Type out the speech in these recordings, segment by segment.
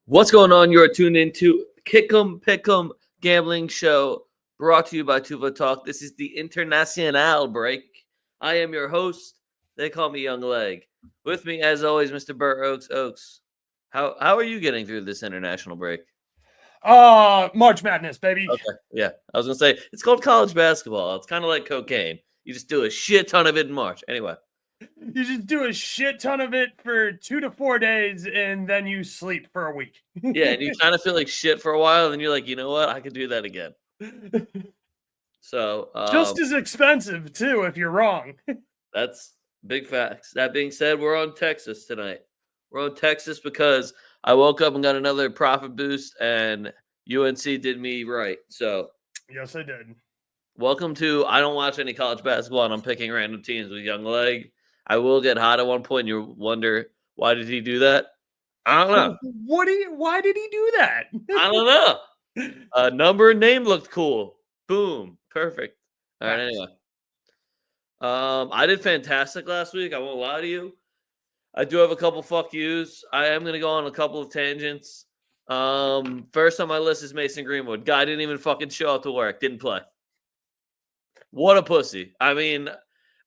What's going on? You're tuned into Kick'em Pick'em Gambling Show, brought to you by TwoFootTalk. This is the International break. I am your host. They call me Young Leg. With me, as always, Mr. Burt Oaks. Oaks, how are you getting through this international break? March Madness, baby. Okay, yeah. I was gonna say it's called college basketball. It's kind of like cocaine. You just do a shit ton of it in March. Anyway. You just do a shit ton of it for 2 to 4 days, and then you sleep for a week. Yeah, and you kind of feel like shit for a while, and then you're like, you know what? I could do that again. So just as expensive too, if you're wrong. That's big facts. That being said, we're on Texas tonight. We're on Texas because I woke up and got another profit boost, and UNC did me right. So Yes, I did. welcome to I don't watch any college basketball, and I'm picking random teams with Young Leg. I will get hot at one point, and you wonder, why did he do that? I don't know. Why did he do that? I don't know. Number and name looked cool. Boom. Perfect. All right, anyway. I did fantastic last week. I won't lie to you. I do have a couple fuck yous. I am going to go on a couple of tangents. First on my list is Mason Greenwood. Guy didn't even fucking show up to work. Didn't play. What a pussy. I mean,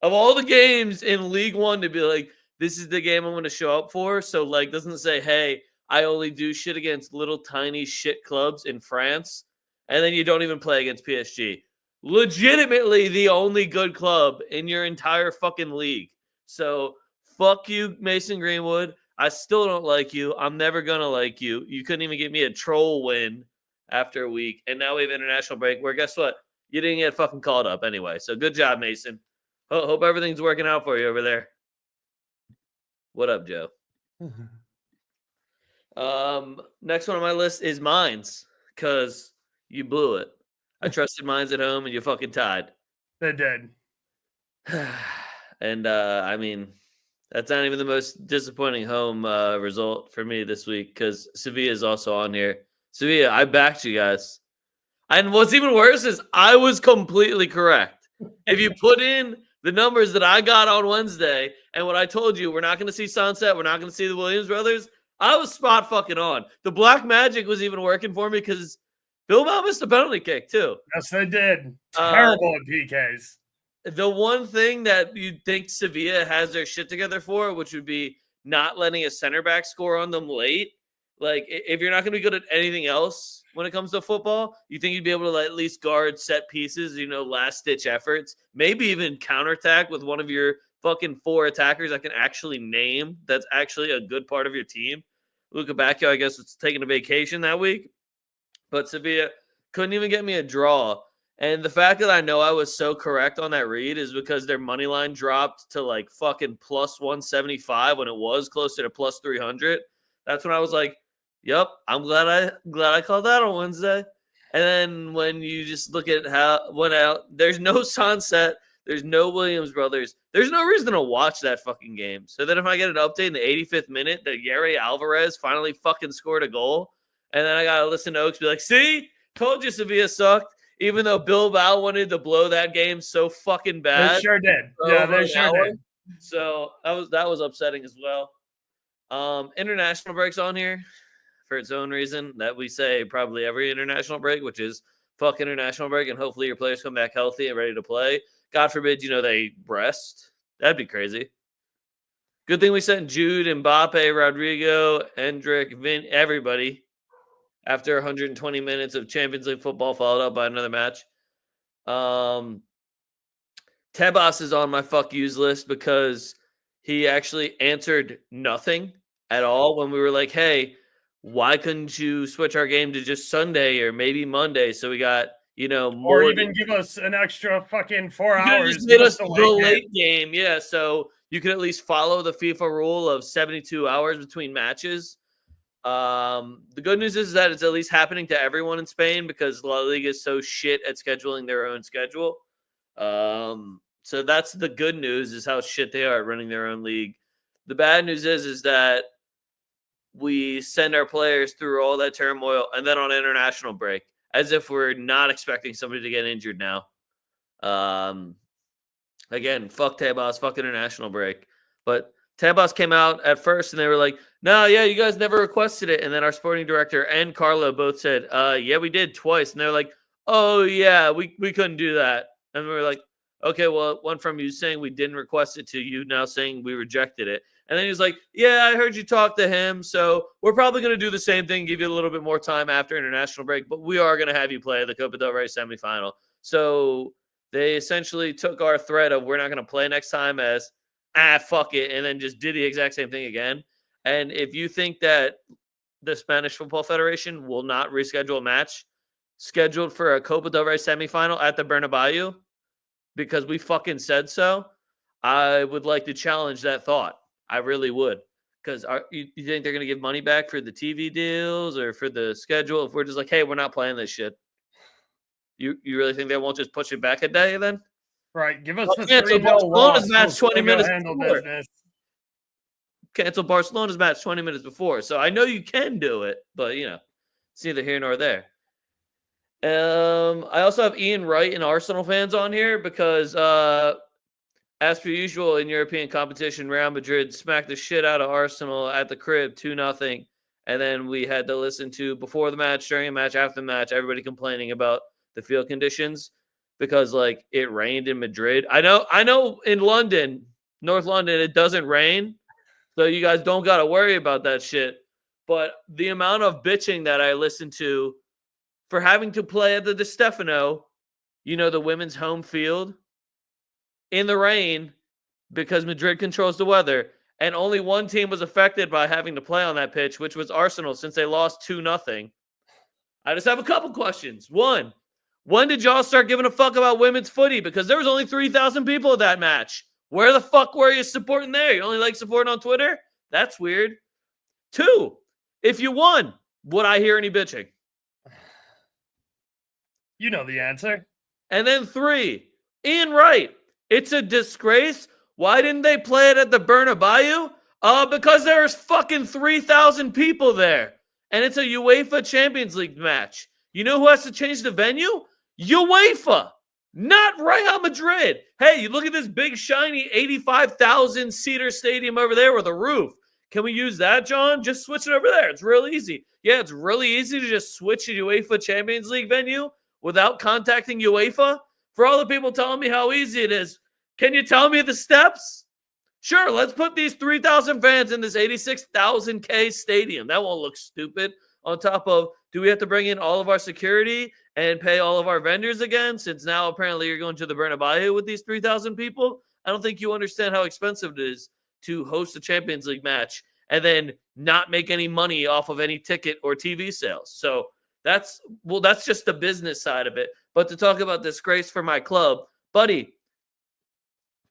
of all the games in League One to be like, this is the game I'm going to show up for. So, like, doesn't say, hey, I only do shit against little tiny shit clubs in France. And then you don't even play against PSG. Legitimately the only good club in your entire fucking league. So, fuck you, Mason Greenwood. I still don't like you. I'm never going to like you. You couldn't even give me a troll win after a week. And now we have international break where, guess what? You didn't get fucking called up anyway. So, good job, Mason. Hope everything's working out for you over there. What up, Joe? Next one on my list is Mines, because you blew it. I trusted Mines at home, and you fucking tied. They did. And, I mean, that's not even the most disappointing home result for me this week, because Sevilla is also on here. Sevilla, I backed you guys. And what's even worse is I was completely correct. If you put in the numbers that I got on Wednesday and what I told you, we're not going to see Sunset, we're not going to see the Williams brothers, I was spot fucking on. The black magic was even working for me because Bilbao missed a penalty kick too. Yes, they did. Terrible at PKs. The one thing that you'd think Sevilla has their shit together for, which would be not letting a center back score on them late. Like, if you're not going to be good at anything else when it comes to football, you think you'd be able to at least guard set pieces, last-ditch efforts, maybe even counterattack with one of your fucking 4 attackers I can actually name that's actually a good part of your team. Luka Bacchio, I guess, was taking a vacation that week. But Sevilla couldn't even get me a draw. And the fact that I know I was so correct on that read is because their money line dropped to like fucking plus 175 when it was closer to plus 300. That's when I was like, yep, I'm glad I called that on Wednesday. And then when you just look at how it went out, there's no Sunset, there's no Williams brothers. There's no reason to watch that fucking game. So then if I get an update in the 85th minute that Yerrrrrrrrrr Alvarez finally fucking scored a goal, and then I got to listen to Oaks be like, see, told you Sevilla sucked, even though Bilbao wanted to blow that game so fucking bad. They sure did. Yeah, they sure did. So that was upsetting as well. International breaks on here for its own reason that we say probably every international break, which is fuck international break, and hopefully your players come back healthy and ready to play. God forbid, they rest. That'd be crazy. Good thing we sent Jude, Mbappe, Rodrigo, Endrick, Vin, everybody after 120 minutes of Champions League football followed up by another match. Tebas is on my fuck yous list because he actually answered nothing at all when we were like, hey, why couldn't you switch our game to just Sunday or maybe Monday? So we got, more. Or even give us an extra fucking 4 hours. Just give us the late game. Yeah, so you could at least follow the FIFA rule of 72 hours between matches. The good news is that it's at least happening to everyone in Spain because La Liga is so shit at scheduling their own schedule. So that's the good news, is how shit they are at running their own league. The bad news is that we send our players through all that turmoil and then on international break, as if we're not expecting somebody to get injured now. Again, fuck Tebas, fuck international break. But Tabas came out at first and they were like, no, yeah, you guys never requested it. And then our sporting director and Carlo both said, yeah, we did twice. And they're like, oh, yeah, we couldn't do that. And we were like, okay, well, it went from you saying we didn't request it to you now saying we rejected it. And then he was like, yeah, I heard you talk to him. So we're probably going to do the same thing, give you a little bit more time after international break, but we are going to have you play the Copa del Rey semifinal. So they essentially took our threat of we're not going to play next time as, fuck it, and then just did the exact same thing again. And if you think that the Spanish Football Federation will not reschedule a match scheduled for a Copa del Rey semifinal at the Bernabeu because we fucking said so, I would like to challenge that thought. I really would. Because you think they're going to give money back for the TV deals or for the schedule if we're just like, hey, we're not playing this shit? You really think they won't just push it back a day then? Right. Give us the cancel 3-0 Barcelona's loss. match 20 minutes handle before. business. Cancel Barcelona's match 20 minutes before. So I know you can do it, but, it's neither here nor there. I also have Ian Wright and Arsenal fans on here because, as per usual in European competition, Real Madrid smacked the shit out of Arsenal at the crib 2-0. And then we had to listen to before the match, during the match, after the match, everybody complaining about the field conditions because it rained in Madrid. I know in London, North London, it doesn't rain. So you guys don't got to worry about that shit. But the amount of bitching that I listened to for having to play at the Di Stefano, the women's home field, in the rain because Madrid controls the weather, and only one team was affected by having to play on that pitch, which was Arsenal, since they lost 2-0. I just have a couple questions. One, when did y'all start giving a fuck about women's footy? Because there was only 3,000 people at that match. Where the fuck were you supporting there? You only supporting on Twitter? That's weird. Two, if you won, would I hear any bitching? You know the answer. And then three, Ian Wright, it's a disgrace. Why didn't they play it at the Bernabeu? Because there's fucking 3,000 people there. And it's a UEFA Champions League match. You know who has to change the venue? UEFA, not Real Madrid. Hey, you look at this big, shiny 85,000-seater stadium over there with a roof. Can we use that, John? Just switch it over there. It's real easy. Yeah, it's really easy to just switch a UEFA Champions League venue without contacting UEFA. For all the people telling me how easy it is, can you tell me the steps? Sure, let's put these 3,000 fans in this 86,000K stadium. That won't look stupid. On top of, do we have to bring in all of our security and pay all of our vendors again, since now apparently you're going to the Bernabeu with these 3,000 people? I don't think you understand how expensive it is to host a Champions League match and then not make any money off of any ticket or TV sales. So that's just the business side of it. But to talk about disgrace for my club, buddy,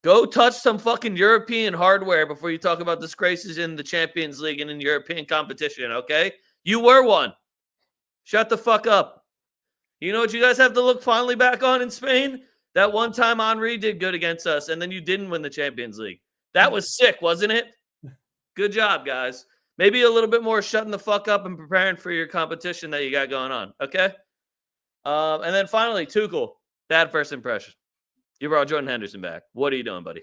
go touch some fucking European hardware before you talk about disgraces in the Champions League and in European competition, okay? You were one. Shut the fuck up. You know what you guys have to look fondly back on in Spain? That one time Henry did good against us, and then you didn't win the Champions League. That was sick, wasn't it? Good job, guys. Maybe a little bit more shutting the fuck up and preparing for your competition that you got going on, okay? And then finally, Tuchel, bad first impression. You brought Jordan Henderson back. What are you doing, buddy?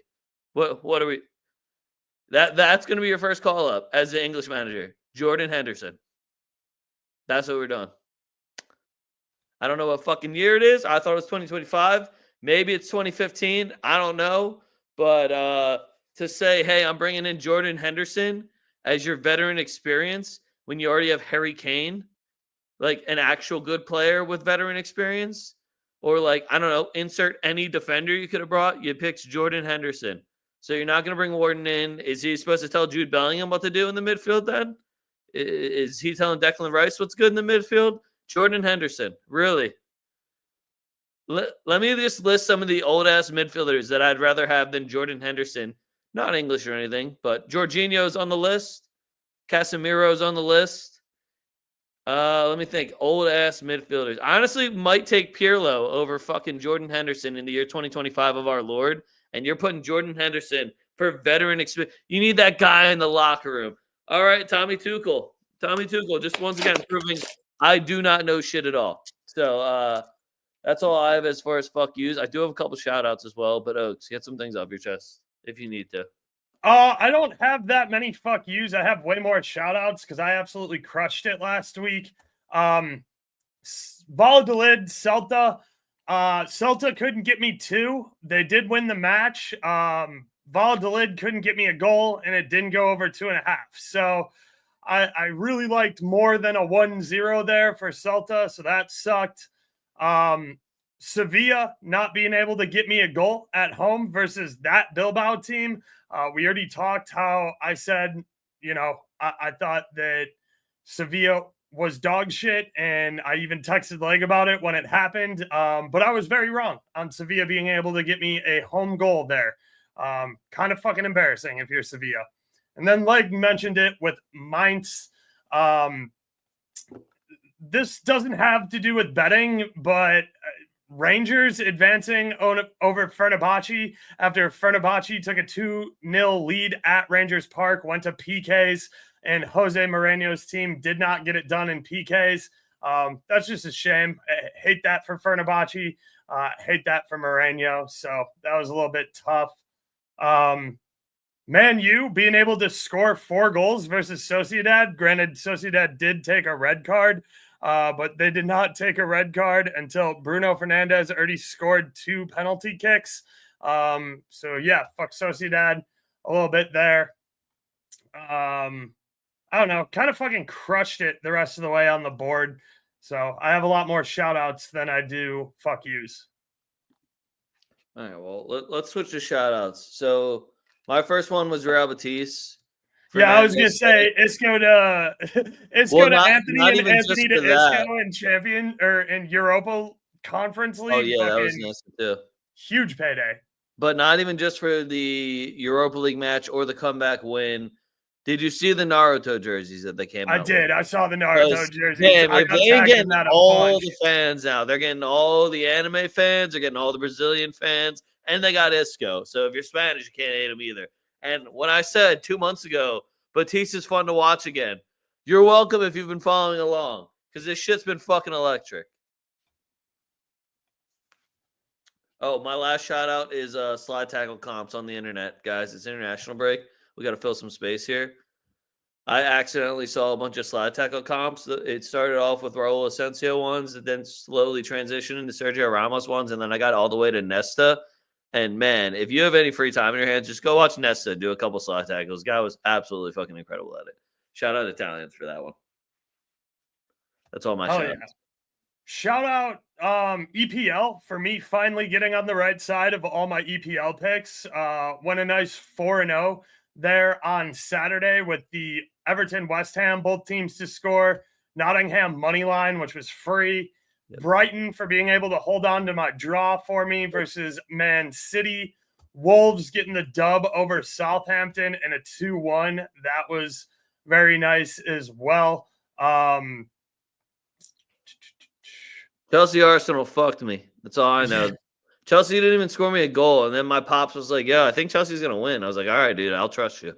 What are we? That's going to be your first call up as the English manager, Jordan Henderson. That's what we're doing. I don't know what fucking year it is. I thought it was 2025. Maybe it's 2015. I don't know. But to say, hey, I'm bringing in Jordan Henderson as your veteran experience when you already have Harry Kane, like an actual good player with veteran experience, or I don't know, insert any defender you could have brought. You picked Jordan Henderson. So you're not going to bring Warden in. Is he supposed to tell Jude Bellingham what to do in the midfield then? Is he telling Declan Rice what's good in the midfield? Jordan Henderson, really? Let me just list some of the old-ass midfielders that I'd rather have than Jordan Henderson. Not English or anything, but Jorginho's on the list. Casemiro's on the list. Let me think. Old-ass midfielders. I honestly might take Pirlo over fucking Jordan Henderson in the year 2025 of our Lord, and you're putting Jordan Henderson for veteran experience. You need that guy in the locker room. All right, Tommy Tuchel. Tommy Tuchel, just once again proving I do not know shit at all. So that's all I have as far as fuck yous. I do have a couple shout outs as well, but Oaks, get some things off your chest if you need to. I don't have that many fuck yous. I have way more shout outs because I absolutely crushed it last week. Valladolid, Celta. Celta couldn't get me two. They did win the match. Valladolid couldn't get me a goal, and it didn't go over 2.5. So I really liked more than a 1-0 there for Celta, so that sucked. Sevilla not being able to get me a goal at home versus that Bilbao team. We already talked how I said, I thought that Sevilla was dog shit, and I even texted Leg about it when it happened. But I was very wrong on Sevilla being able to get me a home goal there. Kind of fucking embarrassing if you're Sevilla. And then Leg mentioned it with Mainz. This doesn't have to do with betting, but Rangers advancing over Fenerbahce after Fenerbahce took a 2-0 lead at Rangers Park, went to PKs, and Jose Mourinho's team did not get it done in PKs. That's just a shame. I hate that for Fenerbahce. Hate that for Mourinho. So that was a little bit tough. Man U being able to score 4 goals versus Sociedad. Granted, Sociedad did take a red card, but they did not take a red card until Bruno Fernandes already scored 2 penalty kicks. So yeah, fuck Sociedad a little bit there. I don't know, kind of fucking crushed it the rest of the way on the board. So I have a lot more shout outs than I do fuck yous. All right, well, let's switch to shout outs. So my first one was Real Betis. Yeah, I was gonna say Isco to Anthony and Anthony to Isco in champion or in Europa Conference League. Oh yeah, that was nice too. Huge payday. But not even just for the Europa League match or the comeback win. Did you see the Naruto jerseys that they came out with? I did. I saw the Naruto jerseys. Damn, if they ain't getting all the fans now, they're getting all the anime fans, they're getting all the Brazilian fans, and they got Isco. So if you're Spanish, you can't hate them either. And when I said 2 months ago, Batiste is fun to watch again, you're welcome if you've been following along, because this shit's been fucking electric. Oh, my last shout out is slide tackle comps on the internet, guys. It's international break. We got to fill some space here. I accidentally saw a bunch of slide tackle comps. It started off with Raul Asensio ones, and then slowly transitioned into Sergio Ramos ones, and then I got all the way to Nesta. And man, if you have any free time in your hands, just go watch Nesta do a couple slide tackles. Guy was absolutely fucking incredible at it. Shout out Italians for that one. That's all my shout outs. Yeah. Shout out EPL for me finally getting on the right side of all my EPL picks. Went a nice 4-0 there on Saturday with the Everton West Ham, both teams to score. Nottingham money line, which was free. Yep. Brighton for being able to hold on to my draw for me versus Man City. Wolves getting the dub over Southampton and a 2-1. That was very nice as well. Chelsea Arsenal fucked me. That's all I know. Chelsea didn't even score me a goal, and then my pops was like, "Yeah, I think Chelsea's gonna win." I was like, "All right, dude, I'll trust you."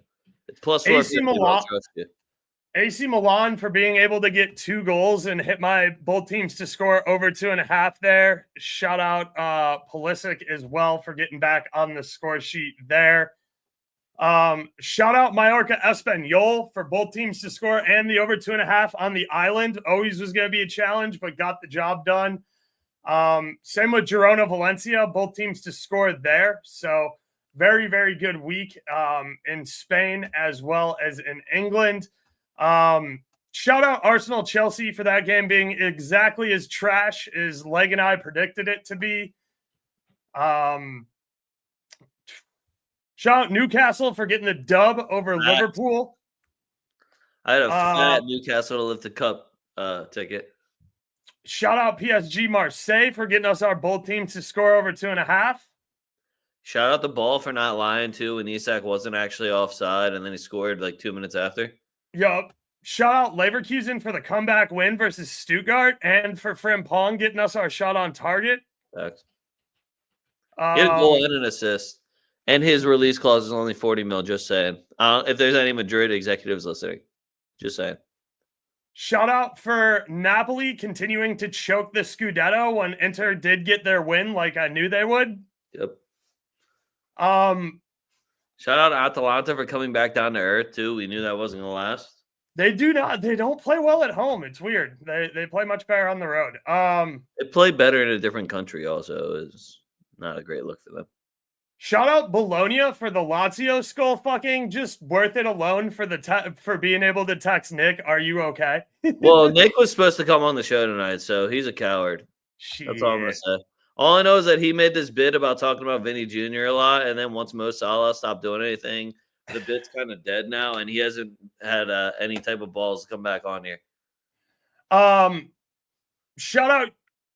It's plus 450, I'll trust you. AC Milan for being able to get 2 goals and hit my both teams to score over 2.5 there. Shout out Pulisic as well for getting back on the score sheet there. Shout out Mallorca Espanyol for both teams to score and the over 2.5 on the island. Always was going to be a challenge, but got the job done. Same with Girona Valencia, both teams to score there. So very, very good week in Spain as well as in England. Shout out Arsenal Chelsea for that game being exactly as trash as Leg and I predicted it to be. Shout out Newcastle for getting the dub over Liverpool. I had a fat Newcastle to lift the cup ticket. Shout out PSG Marseille for getting us our both teams to score over 2.5. Shout out the ball for not lying too when Isak wasn't actually offside and then he scored like 2 minutes after. Yup. Shout out Leverkusen for the comeback win versus Stuttgart and for Frimpong getting us our shot on target. Thanks. Get a goal and an assist. And his release clause is only 40 mil, just saying. If there's any Madrid executives listening, just saying. Shout out for Napoli continuing to choke the Scudetto when Inter did get their win like I knew they would. Yep. Shout out Atalanta for coming back down to earth too. We knew that wasn't gonna last. They don't play well at home. It's weird. They play much better on the road. They play better in a different country. Also, is not a great look for them. Shout out Bologna for the Lazio skull fucking. Just worth it alone for for being able to text Nick. Are you okay? Well, Nick was supposed to come on the show tonight, so he's a coward. That's all I'm gonna say. All I know is that he made this bit about talking about Vinny Jr. a lot, and then once Mo Salah stopped doing anything, the bit's kind of dead now, and he hasn't had any type of balls to come back on here. Shout out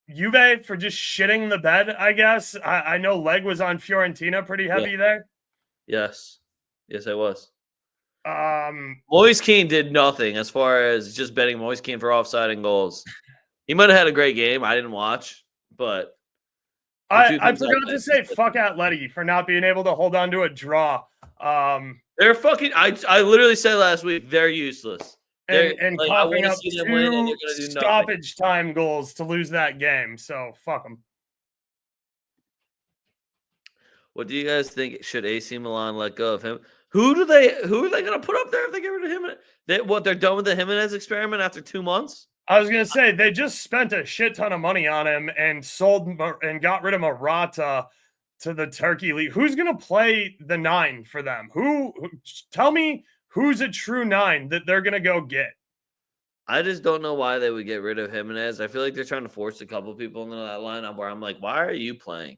Juve for just shitting the bed, I guess. I know Leg was on Fiorentina pretty heavy there. Yes, I was. Moise Kean did nothing as far as just betting Moise Kean for offside and goals. He might have had a great game. I didn't watch, but I forgot to say fuck Atleti for not being able to hold on to a draw. They're fucking. I literally said last week they're useless. And like, coughing up two stoppage time goals to lose that game. So fuck them. What do you guys think? Should AC Milan let go of him? Who are they going to put up there if they get rid of him? They're done with the Jimenez experiment after 2 months? I was going to say they just spent a shit ton of money on him and sold and got rid of Morata to the Turkey League. Who's going to play the 9 for them? Who tell me who's a true 9 that they're going to go get? I just don't know why they would get rid of Jimenez. I feel like they're trying to force a couple people into that lineup where I'm like, why are you playing?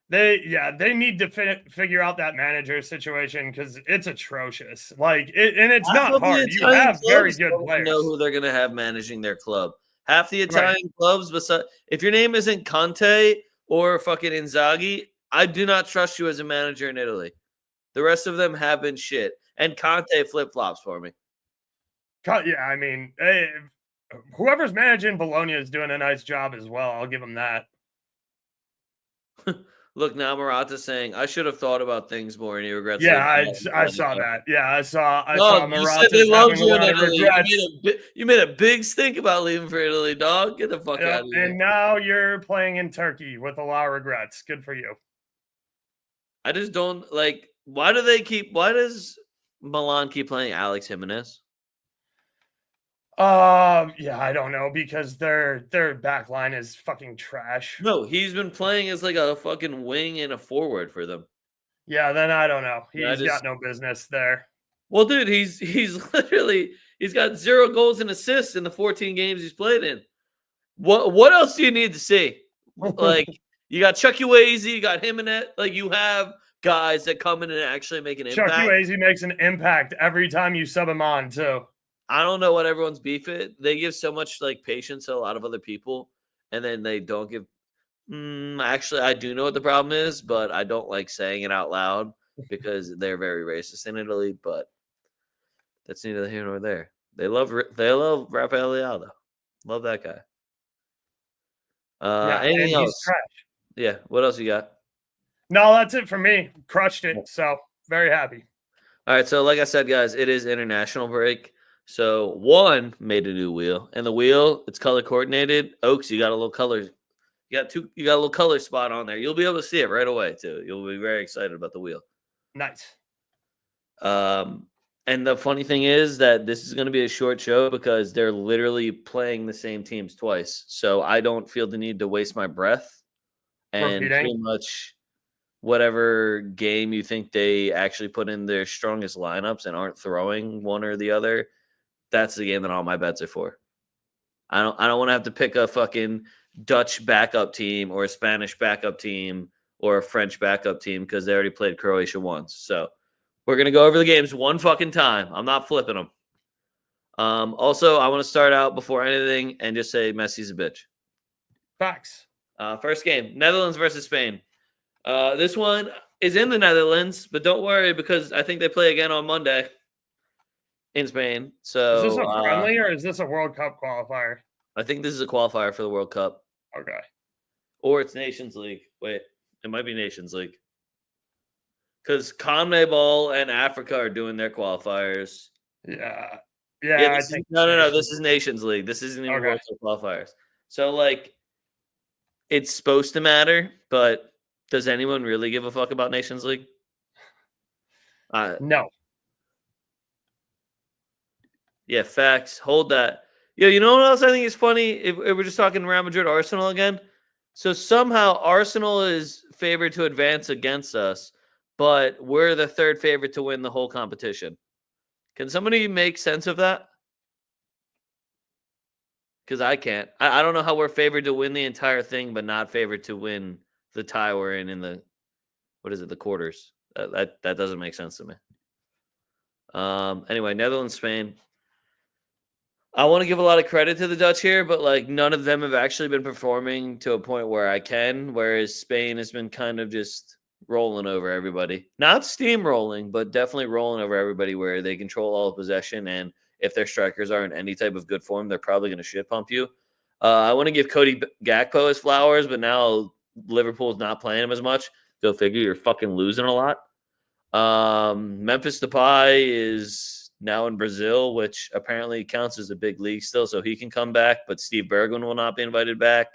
They need to figure out that manager situation because it's atrocious. Like, and it's not hard. You have very good players. Know who they're going to have managing their club. Half the Italian clubs, if your name isn't Conte or fucking Inzaghi, I do not trust you as a manager in Italy. The rest of them have been shit, and Conte flip flops for me. Yeah, I mean, whoever's managing Bologna is doing a nice job as well. I'll give them that. Look, now Morata's saying, I should have thought about things more, and he regrets. Yeah, I saw that. Yeah, I saw Morata having a lot of regrets. You made a big stink about leaving for Italy, dog. Get the fuck out of here. And now you're playing in Turkey with a lot of regrets. Good for you. I just don't, like, why does Milan keep playing Alex Jimenez? Yeah, I don't know because their back line is fucking trash. No, he's been playing as like a fucking wing and a forward for them. Yeah, then I don't know. He's got no business there. Well, dude, he's got 0 goals and assists in the 14 games he's played in. What else do you need to see? Like, you got Chukwueze, you got Jimenez, like you have guys that come in and actually make an impact. Chukwueze makes an impact every time you sub him on too. I don't know what everyone's beef is. They give so much like patience to a lot of other people, and then they don't give. Actually, I do know what the problem is, but I don't like saying it out loud because they're very racist in Italy. But that's neither here nor there. They love Rafael Leao. Love that guy. Anything else? Yeah. What else you got? No, that's it for me. Crushed it. So very happy. All right. So like I said, guys, it is international break. So one made a new wheel, and the wheel, it's color coordinated. Oaks, you got a little color. You got a little color spot on there. You'll be able to see it right away too. You'll be very excited about the wheel. Nice. And the funny thing is that this is going to be a short show because they're literally playing the same teams twice. So I don't feel the need to waste my breath. And pretty much whatever game you think they actually put in their strongest lineups and aren't throwing one or the other, that's the game that all my bets are for. I don't want to have to pick a fucking Dutch backup team or a Spanish backup team or a French backup team because they already played Croatia once. So we're going to go over the games one fucking time. I'm not flipping them. Also, I want to start out before anything and just say Messi's a bitch. Facts. First game, Netherlands versus Spain. This one is in the Netherlands, but don't worry because I think they play again on Monday in Spain. So is this a friendly or is this a World Cup qualifier? I think this is a qualifier for the World Cup. Okay. Or it's Nations League. Wait, it might be Nations League. Because CONMEBOL and Africa are doing their qualifiers. Yeah. No. This is Nations League. This isn't even World Cup qualifiers. So, like, it's supposed to matter, but does anyone really give a fuck about Nations League? No. Yeah, facts. Hold that. Yeah, you know what else I think is funny? If we're just talking Real Madrid Arsenal again. So somehow Arsenal is favored to advance against us, but we're the third favorite to win the whole competition. Can somebody make sense of that? Because I can't. I don't know how we're favored to win the entire thing, but not favored to win the tie we're in the what is it, the quarters. That doesn't make sense to me. Anyway, Netherlands, Spain. I want to give a lot of credit to the Dutch here, but like none of them have actually been performing to a point where I can. Whereas Spain has been kind of just rolling over everybody, not steamrolling, but definitely rolling over everybody. Where they control all possession, and if their strikers are in any type of good form, they're probably going to shit pump you. I want to give Cody Gakpo his flowers, but now Liverpool's not playing him as much. Go figure. You're fucking losing a lot. Memphis Depay is now in Brazil, which apparently counts as a big league still, so he can come back, but Steve Bergwijn will not be invited back.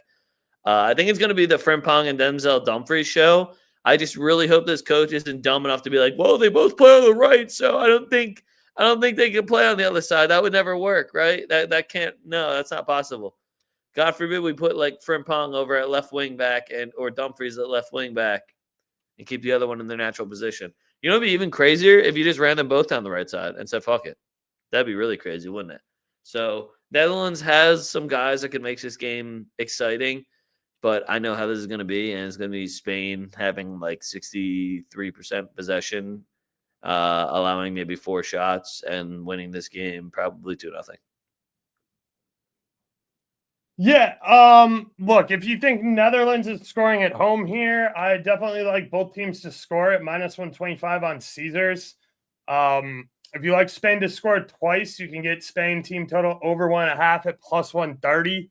I think it's going to be the Frimpong and Denzel Dumfries show. I just really hope this coach isn't dumb enough to be like, "Well, they both play on the right, so I don't think they can play on the other side." That would never work, right? That can't. No, that's not possible. God forbid we put like Frimpong over at left wing back or Dumfries at left wing back and keep the other one in their natural position. You know, it'd be even crazier if you just ran them both down the right side and said, fuck it. That'd be really crazy, wouldn't it? So, Netherlands has some guys that could make this game exciting, but I know how this is going to be, and it's going to be Spain having like 63% possession, allowing maybe 4 shots, and winning this game probably 2-0. Yeah. Look, if you think Netherlands is scoring at home here, I definitely like both teams to score at -125 on Caesars. If you like Spain to score twice, you can get Spain team total over 1.5 at +130.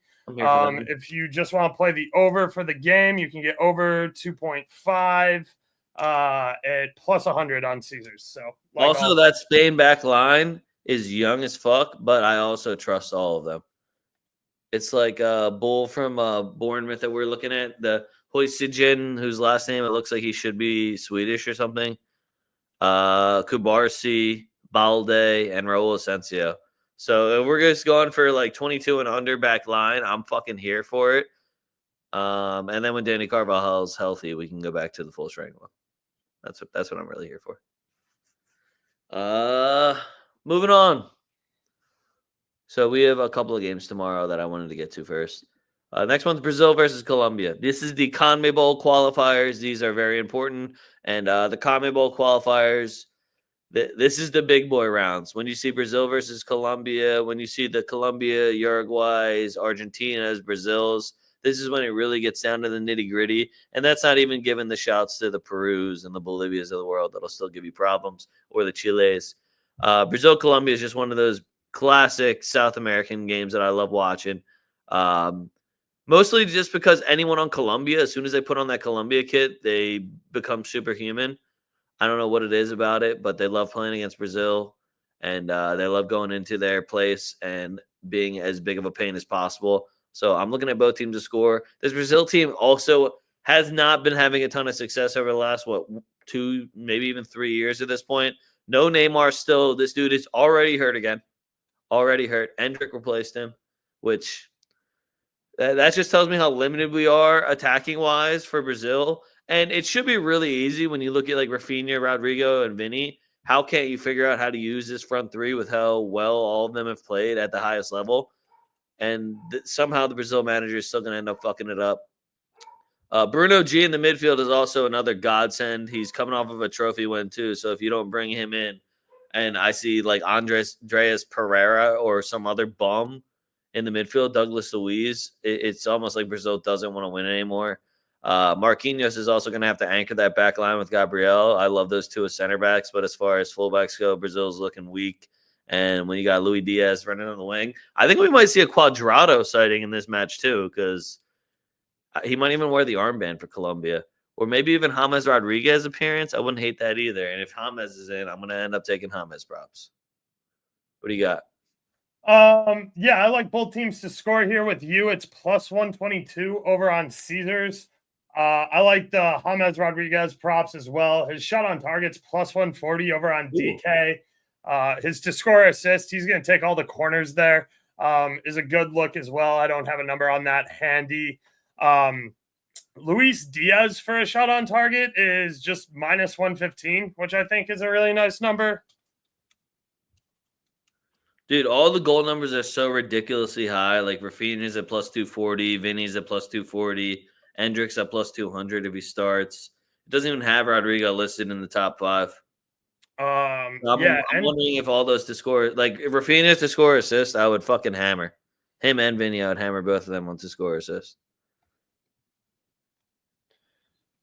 If you just want to play the over for the game, you can get over 2.5 at +100 on Caesars. So like also, that Spain back line is young as fuck, but I also trust all of them. It's like a bull from Bournemouth that we're looking at. The Hoysigen, whose last name it looks like he should be Swedish or something. Kubarsi, Balde, and Raul Asensio. So if we're just going for like 22 and under back line, I'm fucking here for it. And then when Danny Carvajal's healthy, we can go back to the full strength one. That's what I'm really here for. Moving on. So we have a couple of games tomorrow that I wanted to get to first. Next one's Brazil versus Colombia. This is the CONMEBOL qualifiers. These are very important. And the CONMEBOL qualifiers, this is the big boy rounds. When you see Brazil versus Colombia, when you see the Colombia, Uruguay's, Argentina's, Brazil's, this is when it really gets down to the nitty gritty. And that's not even giving the shouts to the Perus and the Bolivias of the world that'll still give you problems, or the Chiles. Brazil, Colombia is just one of those classic South American games that I love watching. Mostly just because anyone on Colombia, as soon as they put on that Colombia kit, they become superhuman. I don't know what it is about it, but they love playing against Brazil, and they love going into their place and being as big of a pain as possible. So I'm looking at both teams to score. This Brazil team also has not been having a ton of success over the last, 2, maybe even 3 years at this point. No Neymar still. This dude is already hurt again. Already hurt. Endrick replaced him, which that just tells me how limited we are attacking wise for Brazil. And it should be really easy when you look at like Rafinha, Rodrigo, and Vinny. How can't you figure out how to use this front three with how well all of them have played at the highest level? And somehow the Brazil manager is still going to end up fucking it up. Bruno G in the midfield is also another godsend. He's coming off of a trophy win too. So if you don't bring him in, and I see like Andres Pereira or some other bum in the midfield, Douglas Luiz, it's almost like Brazil doesn't want to win anymore. Marquinhos is also going to have to anchor that back line with Gabriel. I love those two as center backs, but as far as fullbacks go, Brazil's looking weak. And when you got Luis Diaz running on the wing, I think we might see a Cuadrado sighting in this match too, because he might even wear the armband for Colombia. Or maybe even James Rodriguez appearance. I wouldn't hate that either. And if James is in, I'm going to end up taking James props. What do you got? Yeah, I like both teams to score here with you. It's +122 over on Caesars. I like the James Rodriguez props as well. His shot on target's plus 140 over on DK. His to score assist, he's going to take all the corners there. Is a good look as well. I don't have a number on that handy. Luis Diaz for a shot on target is just minus 115, which I think is a really nice number. Dude, all the goal numbers are so ridiculously high. Like Rafinha's at plus 240, Vinny's at plus 240, Hendricks at plus 200 if he starts. It doesn't even have Rodrigo listed in the top 5. I'm wondering if all those to score, like if Rafinha's to score assist, I would fucking hammer him and Vinny. I would hammer both of them on to score assist.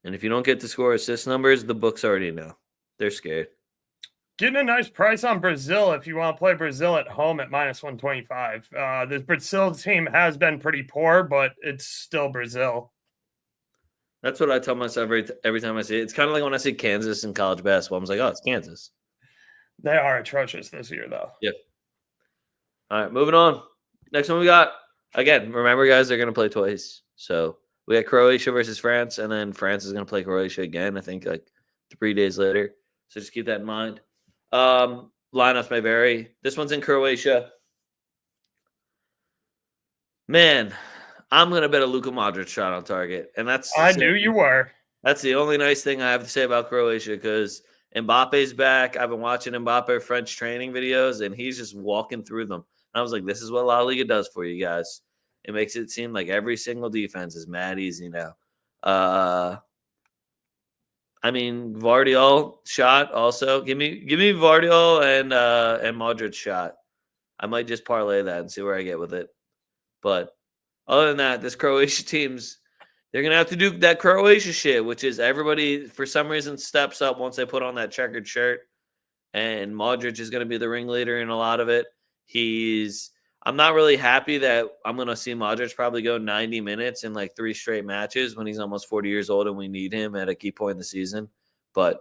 And if you don't get to score assist numbers, the books already know. They're scared. Getting a nice price on Brazil if you want to play Brazil at home at minus 125. This Brazil team has been pretty poor, but it's still Brazil. That's what I tell myself every time I see it. It's kind of like when I see Kansas in college basketball. I'm like, oh, it's Kansas. They are atrocious this year, though. Yep. All right, moving on. Next one we got, again, remember, guys, they're going to play twice. So we got Croatia versus France, and then France is going to play Croatia again, I think, like 3 days later. So just keep that in mind. Lineups may vary. This one's in Croatia. Man, I'm going to bet a Luka Modric shot on target. And I knew you were. That's the only nice thing I have to say about Croatia because Mbappe's back. I've been watching Mbappe French training videos, and he's just walking through them. And I was like, this is what La Liga does for you guys. It makes it seem like every single defense is mad easy now. I mean, Vardiol shot also. Give me Vardiol and Modric shot. I might just parlay that and see where I get with it. But other than that, this Croatia team's they're gonna have to do that Croatia shit, which is everybody for some reason steps up once they put on that checkered shirt, and Modric is gonna be the ringleader in a lot of it. I'm not really happy that I'm gonna see Modric probably go 90 minutes in like 3 straight matches when he's almost 40 years old and we need him at a key point in the season. But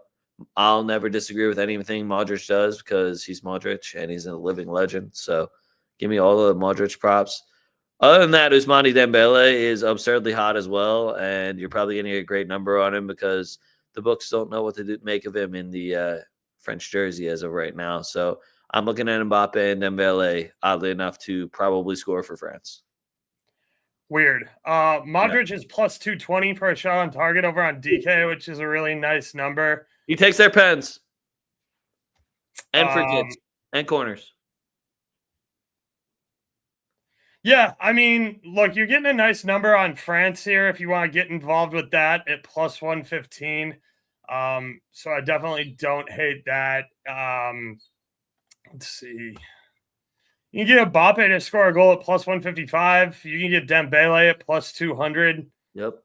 I'll never disagree with anything Modric does because he's Modric and he's a living legend. So give me all the Modric props. Other than that, Ousmane Dembele is absurdly hot as well, and you're probably getting a great number on him because the books don't know what to make of him in the French jersey as of right now. So I'm looking at Mbappe and Dembele, oddly enough, to probably score for France. Weird. Modric is plus 220 for a shot on target over on DK, which is a really nice number. He takes their pens and free kicks and corners. Yeah, I mean, look, you're getting a nice number on France here if you want to get involved with that at plus 115. So I definitely don't hate that. Let's see. You can get Mbappe to score a goal at plus 155. You can get Dembele at plus 200. Yep.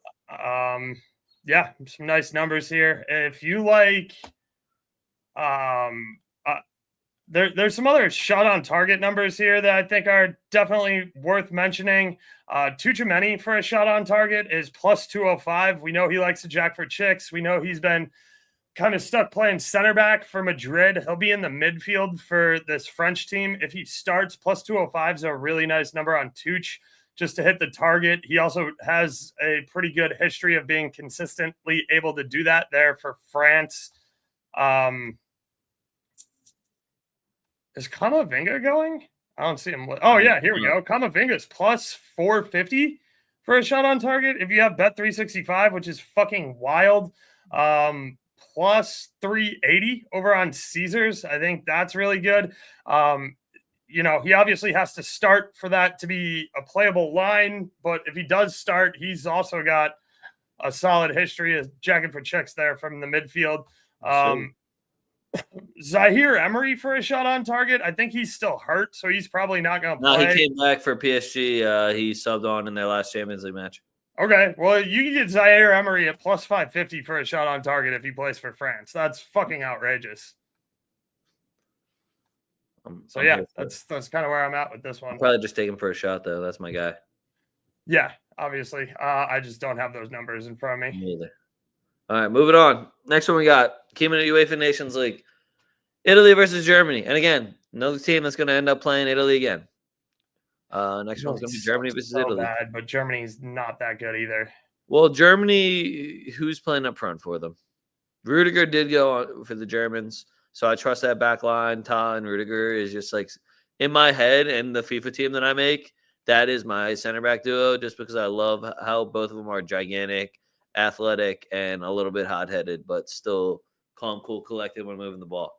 Yeah, some nice numbers here. If you like, there's some other shot on target numbers here that I think are definitely worth mentioning. Tchouaméni for a shot on target is plus 205. We know he likes to jack for chicks. We know he's been kind of stuck playing center back for Madrid. He'll be in the midfield for this French team. If he starts, plus 205 is a really nice number on Tuch just to hit the target. He also has a pretty good history of being consistently able to do that there for France. Is Camavinga going? I don't see him. Oh, yeah, here we go. Camavinga is plus 450 for a shot on target. If you have Bet365, which is fucking wild, plus 380 over on Caesars. I think that's really good. He obviously has to start for that to be a playable line, but if he does start, he's also got a solid history of jacking for checks there from the midfield. Zaire Emery for a shot on target. I think he's still hurt, so he's probably not going to play. No, he came back for PSG. He subbed on in their last Champions League match. Okay, well, you can get Zaire Emery at plus 550 for a shot on target if he plays for France. That's fucking outrageous. That's kind of where I'm at with this one. I'll probably just take him for a shot, though. That's my guy. Yeah, obviously. I just don't have those numbers in front of me. Me either. All right, moving on. Next one we got came in at UEFA Nations League. Italy versus Germany. And again, another team that's going to end up playing Italy again. Next one's going to be Germany versus Italy. Bad, but Germany's not that good either. Well, Germany, who's playing up front for them? Rudiger did go for the Germans, so I trust that back line. Ta and Rudiger is just like in my head and the FIFA team that I make. That is my center back duo, just because I love how both of them are gigantic, athletic, and a little bit hot headed, but still calm, cool, collected when moving the ball.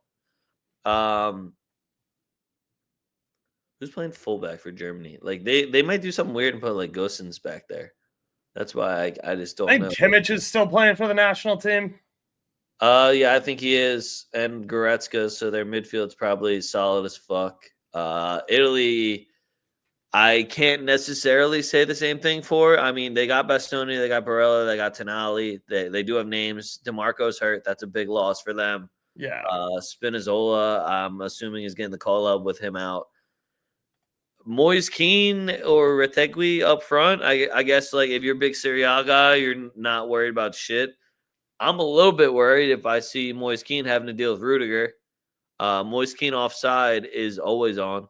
Who's playing fullback for Germany? Like they might do something weird and put like Gosens back there. That's why I just I don't think know. Kimmich is still playing for the national team. Yeah, I think he is, and Goretzka. So their midfield's probably solid as fuck. Italy, I can't necessarily say the same thing for. I mean, they got Bastoni, they got Barella, they got Tonali. They do have names. DeMarco's hurt. That's a big loss for them. Yeah. Spinazzola, I'm assuming, is getting the call up with him out. Moise Keane or Retegui up front. I guess like if you're a big Serie A guy, you're not worried about shit. I'm a little bit worried if I see Moise Keane having to deal with Rudiger. Moise Keane offside is always on.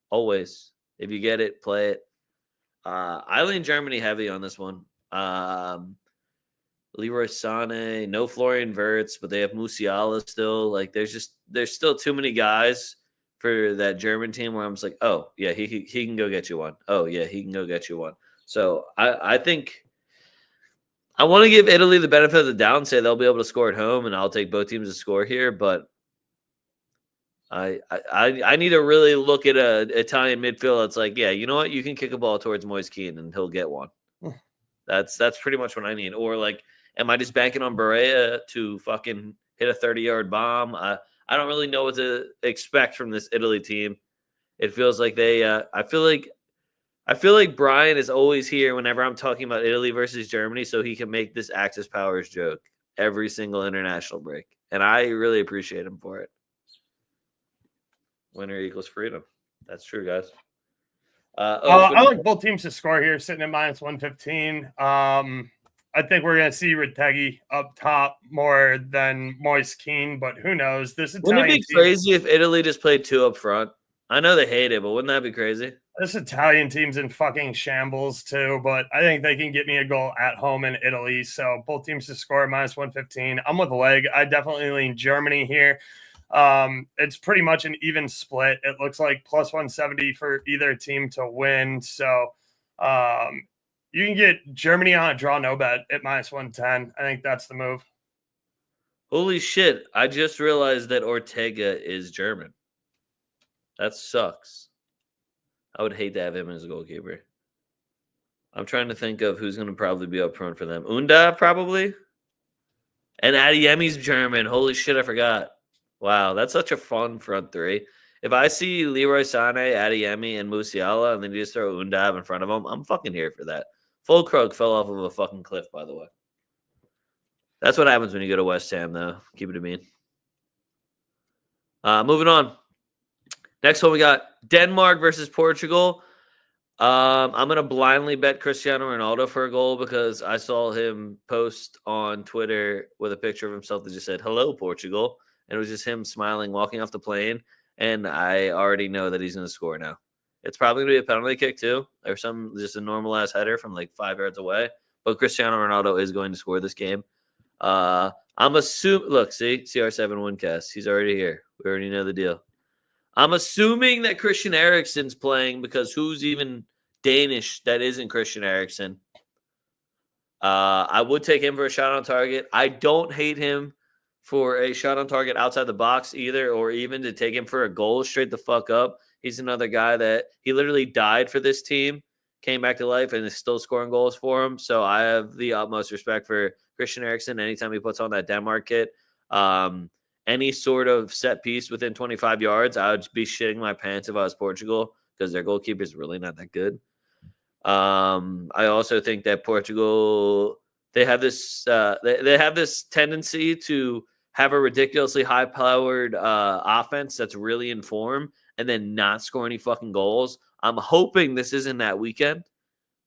Always. If you get it, play it. I lean Germany heavy on this one. Leroy Sané, no Florian Wirtz, but they have Musiala still. Like there's still too many guys for that German team where I'm just like, oh yeah, he can go get you one. Oh yeah, he can go get you one. So I think I want to give Italy the benefit of the doubt and say they'll be able to score at home, and I'll take both teams to score here. But I need to really look at a Italian midfield that's like, yeah, you know what, you can kick a ball towards Moise Keane and he'll get one. That's pretty much what I need. Or like, am I just banking on Barea to fucking hit a 30-yard bomb? I don't really know what to expect from this Italy team. It feels like they. I feel like Brian is always here whenever I'm talking about Italy versus Germany, so he can make this Axis Powers joke every single international break, and I really appreciate him for it. Winner equals freedom. That's true, guys. I like both teams to score here, sitting at minus 115. I think we're going to see Retegui up top more than Moise Keane, but who knows? Wouldn't it be crazy if Italy just played two up front? I know they hate it, but wouldn't that be crazy? This Italian team's in fucking shambles too, but I think they can get me a goal at home in Italy. So both teams to score minus 115. I'm with Leg. I definitely lean Germany here. It's pretty much an even split. It looks like plus 170 for either team to win. So you can get Germany on a draw no bet at minus 110. I think that's the move. Holy shit. I just realized that Ortega is German. That sucks. I would hate to have him as a goalkeeper. I'm trying to think of who's going to probably be up front for them. Unda, probably. And Adeyemi's German. Holy shit, I forgot. Wow, that's such a fun front three. If I see Leroy Sané, Adeyemi, and Musiala, and then you just throw Undab in front of them, I'm fucking here for that. Fulkrug fell off of a fucking cliff, by the way. That's what happens when you go to West Ham, though. Keep it a mean. Moving on. Next one, we got Denmark versus Portugal. I'm going to blindly bet Cristiano Ronaldo for a goal because I saw him post on Twitter with a picture of himself that just said, "Hello, Portugal." And it was just him smiling, walking off the plane. And I already know that he's going to score now. It's probably going to be a penalty kick, too, or just a normal-ass header from like 5 yards away. But Cristiano Ronaldo is going to score this game. I'm assuming – look, see? CR7 Windcast. He's already here. We already know the deal. I'm assuming that Christian Eriksen's playing because who's even Danish that isn't Christian Eriksen? I would take him for a shot on target. I don't hate him for a shot on target outside the box either, or even to take him for a goal straight the fuck up. He's another guy that he literally died for this team, came back to life, and is still scoring goals for him. So I have the utmost respect for Christian Eriksen anytime he puts on that Denmark kit. Any sort of set piece within 25 yards, I would be shitting my pants if I was Portugal because their goalkeeper is really not that good. I also think that Portugal, they have this they have this tendency to have a ridiculously high-powered offense that's really in form and then not score any fucking goals. I'm hoping this isn't that weekend.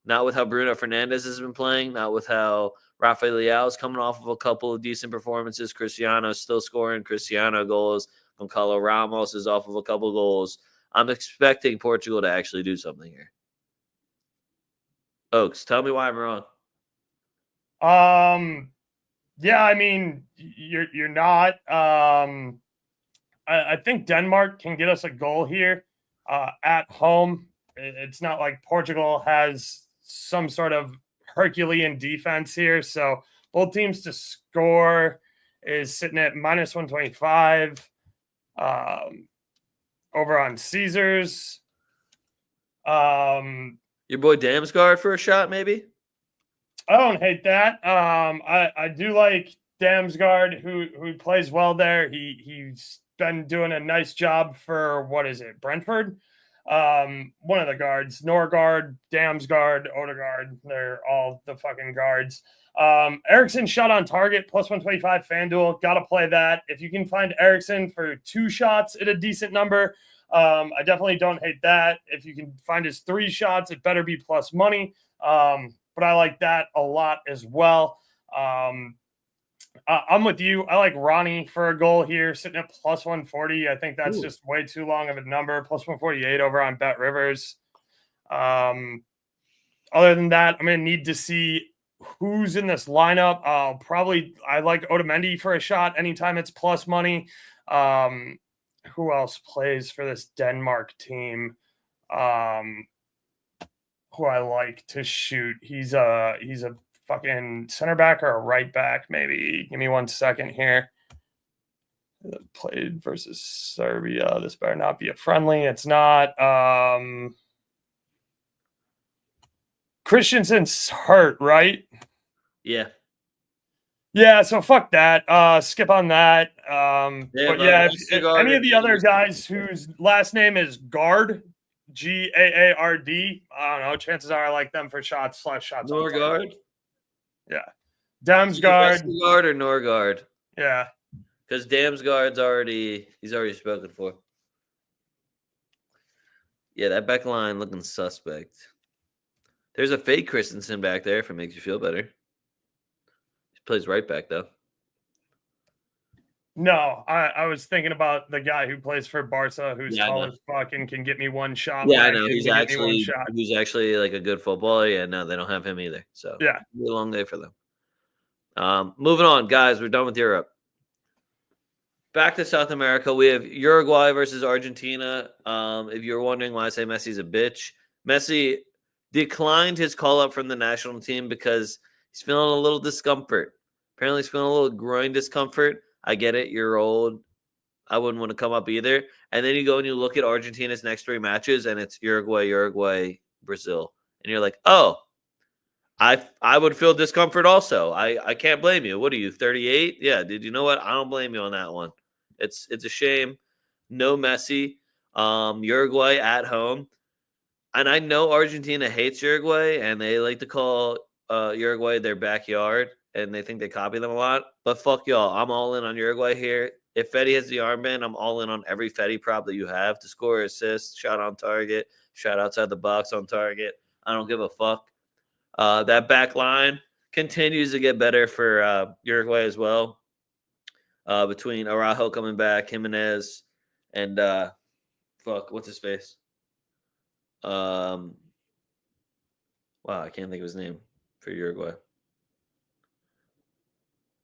Not with how Bruno Fernandes has been playing, not with how Rafael Leao is coming off of a couple of decent performances. Cristiano's still scoring Cristiano goals. Gonçalo Ramos is off of a couple goals. I'm expecting Portugal to actually do something here. Oaks, tell me why I'm wrong. Yeah, I mean, you're not. I think Denmark can get us a goal here at home. It's not like Portugal has some sort of Herculean defense here. So both teams to score is sitting at minus 125 over on Caesars. Your boy Damsgaard for a shot, maybe? I don't hate that. I do like Damsgaard, who plays well there. He's been doing a nice job for what is it, Brentford? One of the guards, Norgard, Damsgaard, Odegaard. They're all the fucking guards. Ericsson shot on target plus 125 FanDuel. Got to play that. If you can find Ericsson for 2 shots at a decent number, I definitely don't hate that. If you can find his 3 shots, it better be plus money. But I like that a lot as well. I'm with you. I like Ronnie for a goal here, sitting at plus 140. I think that's just way too long of a number. Plus 148 over on Bet Rivers. Other than that, I'm going to need to see who's in this lineup. I like Otamendi for a shot anytime it's plus money. Who else plays for this Denmark team? Who I like to shoot. He's a fucking center back or a right back, maybe. Give me 1 second here. Played versus Serbia. This better not be a friendly. It's not. Christensen's hurt, right? Yeah. Yeah, so fuck that. Skip on that. But yeah, if any of the other guys whose last name is Guard, Gaard, I don't know. Chances are I like them for shots. Norgard? Yeah. Damsgaard. Guard or Norgard? Yeah. Because Damsgaard's he's already spoken for. Yeah, that back line looking suspect. There's a fake Christensen back there if it makes you feel better. He plays right back, though. No, I was thinking about the guy who plays for Barca, who's tall as fuck and can get me 1 shot. Yeah, I know. He's actually like a good footballer. Yeah, no, they don't have him either. So yeah, it'll be a long day for them. Moving on, guys. We're done with Europe. Back to South America, we have Uruguay versus Argentina. If you're wondering why I say Messi's a bitch, Messi declined his call-up from the national team because he's feeling a little discomfort. Apparently, he's feeling a little groin discomfort. I get it. You're old. I wouldn't want to come up either. And then you go and you look at Argentina's next 3 matches, and it's Uruguay, Brazil. And you're like, oh, I would feel discomfort also. I can't blame you. What are you, 38? Yeah, dude, you know what? I don't blame you on that one. It's a shame. No Messi. Uruguay at home. And I know Argentina hates Uruguay, and they like to call Uruguay their backyard, and they think they copy them a lot. But fuck y'all. I'm all in on Uruguay here. If Fetty has the armband, I'm all in on every Fetty prop that you have to score, assist, shot on target, shot outside the box on target. I don't give a fuck. That back line continues to get better for Uruguay as well. Between Araujo coming back, Jimenez, and what's his face? Wow, I can't think of his name for Uruguay.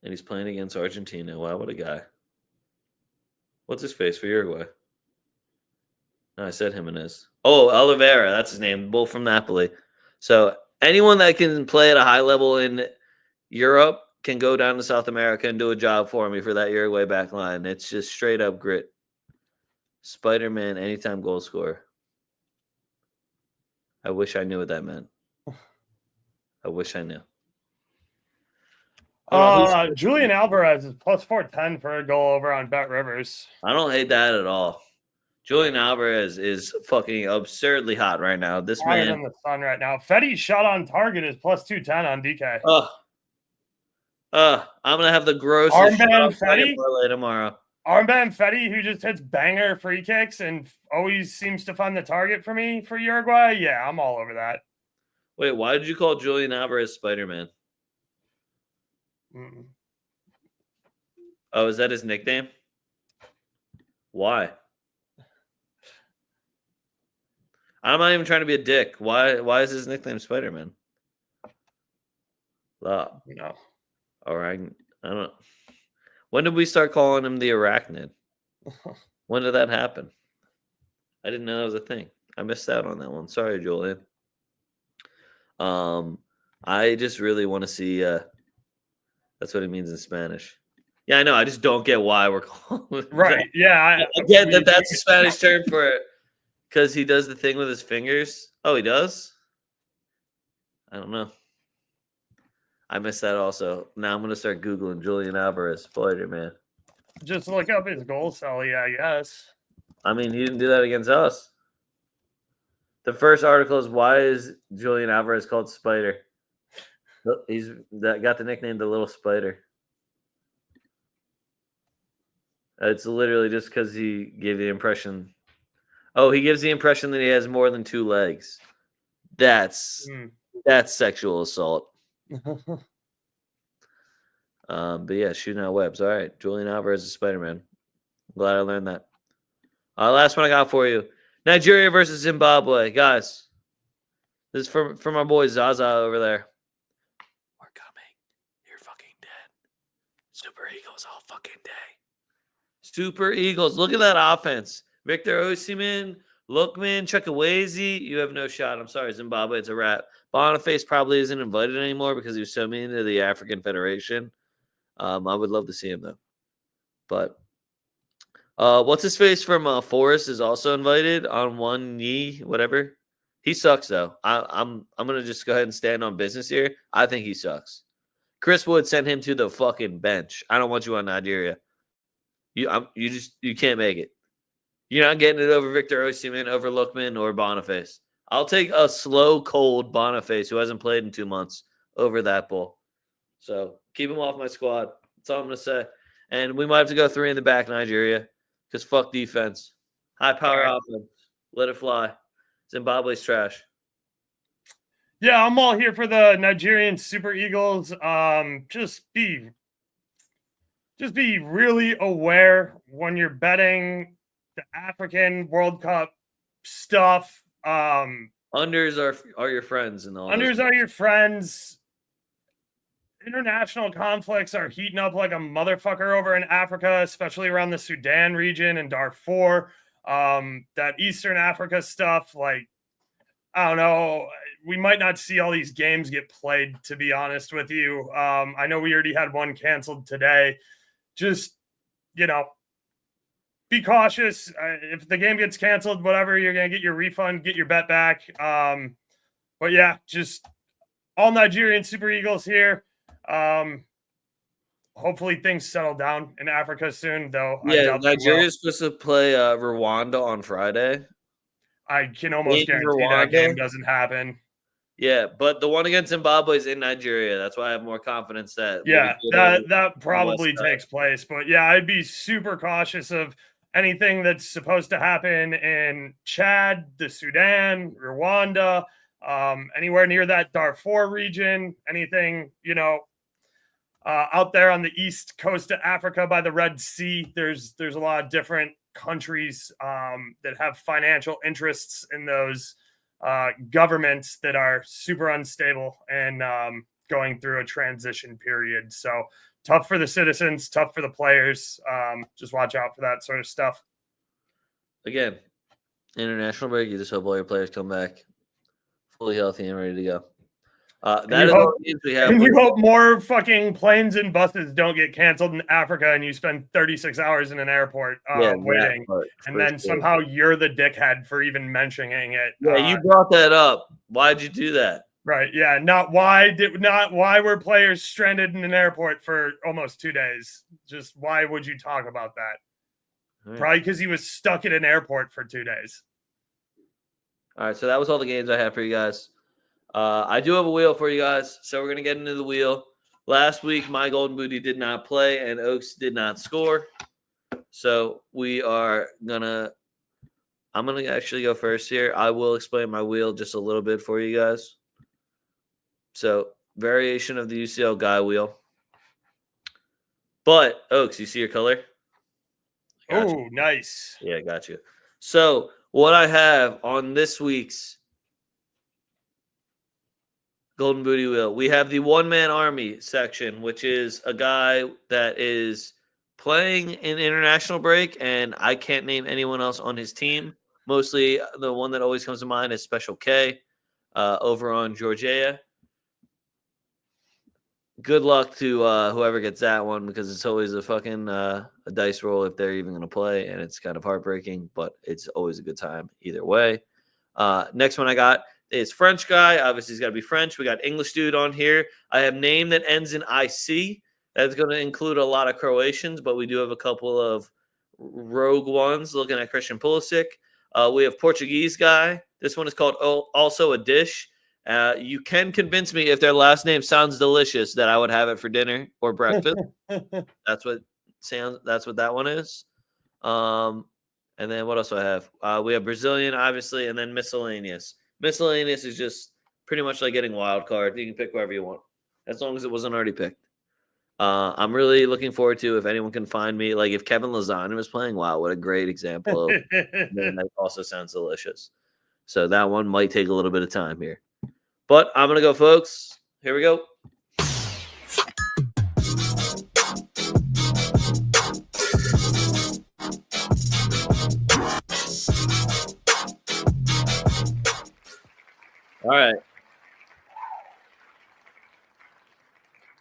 And he's playing against Argentina. Wow, what a guy. What's his face for Uruguay? No, I said Jimenez. Oh, Oliveira, that's his name. Both from Napoli. So anyone that can play at a high level in Europe can go down to South America and do a job for me for that Uruguay back line. It's just straight up grit. Spider-Man, anytime goal scorer. I wish I knew what that meant. I wish I knew. Julian Alvarez is plus 410 for a goal over on Bet Rivers. I don't hate that at all. Julian Alvarez is fucking absurdly hot right now. This Higher man than the sun right now. Fetty's shot on target is plus 210 on DK. I'm gonna have the grossest armband Fetty parlay tomorrow. Armband Fetty, who just hits banger free kicks and always seems to find the target for me for Uruguay. Yeah, I'm all over that. Wait, why did you call Julian Alvarez Spider-Man? Oh, is that his nickname? Why? I'm not even trying to be a dick. Why is his nickname Spider-Man? No. Orang. I don't know. When did we start calling him the arachnid? When did that happen? I didn't know that was a thing. I missed out on that one. Sorry, Julian. I just really want to see. That's what it means in Spanish. Yeah, I know. I just don't get why we're calling it Right. that. Yeah. I get that that's a Spanish term for it because he does the thing with his fingers. Oh, he does? I don't know. I missed that also. Now I'm going to start Googling Julian Alvarez, Spider-Man. Just look up his goal tally, I guess. I mean, he didn't do that against us. The first article is why is Julian Alvarez called Spider? He's got the nickname the Little Spider. It's literally just because he gave the impression. Oh, he gives the impression that he has more than 2 legs. That's sexual assault. But yeah, shooting out webs. All right, Julian Alvarez is Spider-Man. Glad I learned that. Last one I got for you: Nigeria versus Zimbabwe, guys. This is from our boy Zaza over there. We're coming. You're fucking dead. Super Eagles all fucking day. Super Eagles. Look at that offense. Victor Osimhen, Lookman, Chukwueze. You have no shot. I'm sorry, Zimbabwe. It's a wrap. Boniface probably isn't invited anymore because he was so mean to the African Federation. I would love to see him though. But what's his face from Forest is also invited on one knee, whatever. He sucks though. I'm gonna just go ahead and stand on business here. I think he sucks. Chris Wood sent him to the fucking bench. I don't want you on Nigeria. You can't make it. You're not getting it over Victor Osimhen, over Lookman, or Boniface. I'll take a slow, cold Boniface who hasn't played in 2 months over that bull. So keep him off my squad. That's all I'm going to say. And we might have to go 3 in the back, Nigeria, because fuck defense. High power offense. Let it fly. Zimbabwe's trash. Yeah, I'm all here for the Nigerian Super Eagles. Just be really aware when you're betting the African World Cup stuff. Unders are your friends and all. Unders are your friends. International conflicts are heating up like a motherfucker over in Africa, especially around the Sudan region and Darfur. That Eastern Africa stuff, like, I don't know. We might not see all these games get played, to be honest with you. I know we already had one canceled today. Just, be cautious. If the game gets canceled, whatever, you're going to get your refund, get your bet back. But yeah, just all Nigerian Super Eagles here. Hopefully things settle down in Africa soon, though. Yeah, Nigeria's supposed to play Rwanda on Friday. I can almost guarantee that game doesn't happen. Yeah, but the one against Zimbabwe is in Nigeria. That's why I have more confidence that. Yeah, that probably takes place. But yeah, I'd be super cautious of anything that's supposed to happen in Chad, the Sudan, Rwanda, anywhere near that Darfur region, anything, out there on the east coast of Africa by the Red Sea. There's a lot of different countries that have financial interests in those governments that are super unstable and going through a transition period. So tough for the citizens, tough for the players. Just watch out for that sort of stuff. Again, international break. You just hope all your players come back fully healthy and ready to go. You hope more fucking planes and buses don't get canceled in Africa and you spend 36 hours in an airport waiting. And then somehow you're the dickhead for even mentioning it. Yeah, you brought that up. Why'd you do that? Right. Yeah. Not why were players stranded in an airport for almost 2 days? Just why would you talk about that? Right. Probably because he was stuck in an airport for 2 days. All right. So that was all the games I have for you guys. I do have a wheel for you guys, so we're going to get into the wheel. Last week, my Golden Booty did not play, and Oaks did not score. So I'm going to actually go first here. I will explain my wheel just a little bit for you guys. So, variation of the UCL guy wheel. But, Oaks, you see your color? Oh, nice. Yeah, got you. So, what I have on this week's Golden Booty Wheel. We have the one-man army section, which is a guy that is playing in international break, and I can't name anyone else on his team. Mostly the one that always comes to mind is Special K over on Georgia. Good luck to whoever gets that one, because it's always a fucking a dice roll if they're even going to play, and it's kind of heartbreaking, but it's always a good time either way. Next one I got is French guy. Obviously, he's got to be French. We got English dude on here. I have name that ends in IC. That's going to include a lot of Croatians, but we do have a couple of rogue ones looking at Christian Pulisic. We have Portuguese guy. This one is called Also a Dish. You can convince me if their last name sounds delicious that I would have it for dinner or breakfast. That's what that one is. And then what else do I have? We have Brazilian, obviously, and then miscellaneous. Miscellaneous is just pretty much like getting wild card. You can pick whoever you want, as long as it wasn't already picked. I'm really looking forward to if anyone can find me. Like if Kevin Lozano was playing, wow, what a great example of that also sounds delicious. So that one might take a little bit of time here. But I'm going to go, folks. Here we go. All right.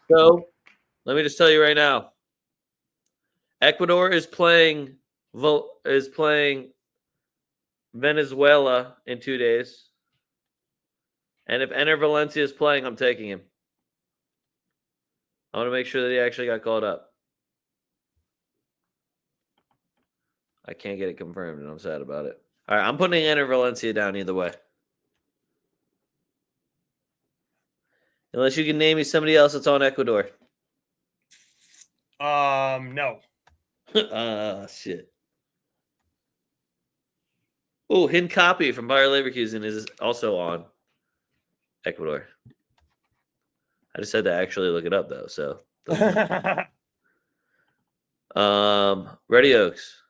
So let me just tell you right now. Ecuador is playing Venezuela in 2 days. And if Ener Valencia is playing, I'm taking him. I want to make sure that he actually got called up. I can't get it confirmed, and I'm sad about it. All right, I'm putting Ener Valencia down either way. Unless you can name me somebody else that's on Ecuador. No. Shit. Oh, Hincapie from Bayer Leverkusen is also on Ecuador. I just had to actually look it up though. So, Ready Oaks.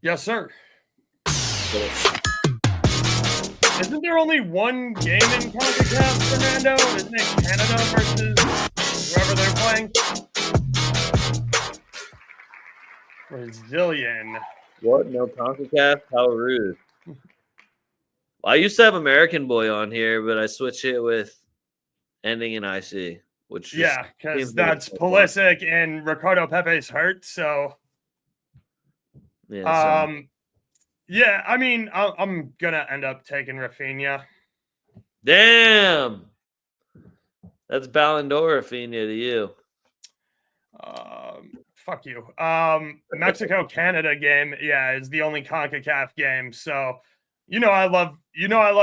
Yes, sir. Isn't there only one game in CONCACAF, Fernando? Isn't it Canada versus whoever they're playing? Brazilian. What? No CONCACAF? How rude. I used to have American Boy on here, but I switched it with ending in IC, which because that's Pulisic and Ricardo Pepe's hurt. So, yeah, I mean, I'm gonna end up taking Rafinha. Damn, that's Ballon d'Or Rafinha to you. Fuck you. Mexico-Canada game, is the only CONCACAF game. So, I love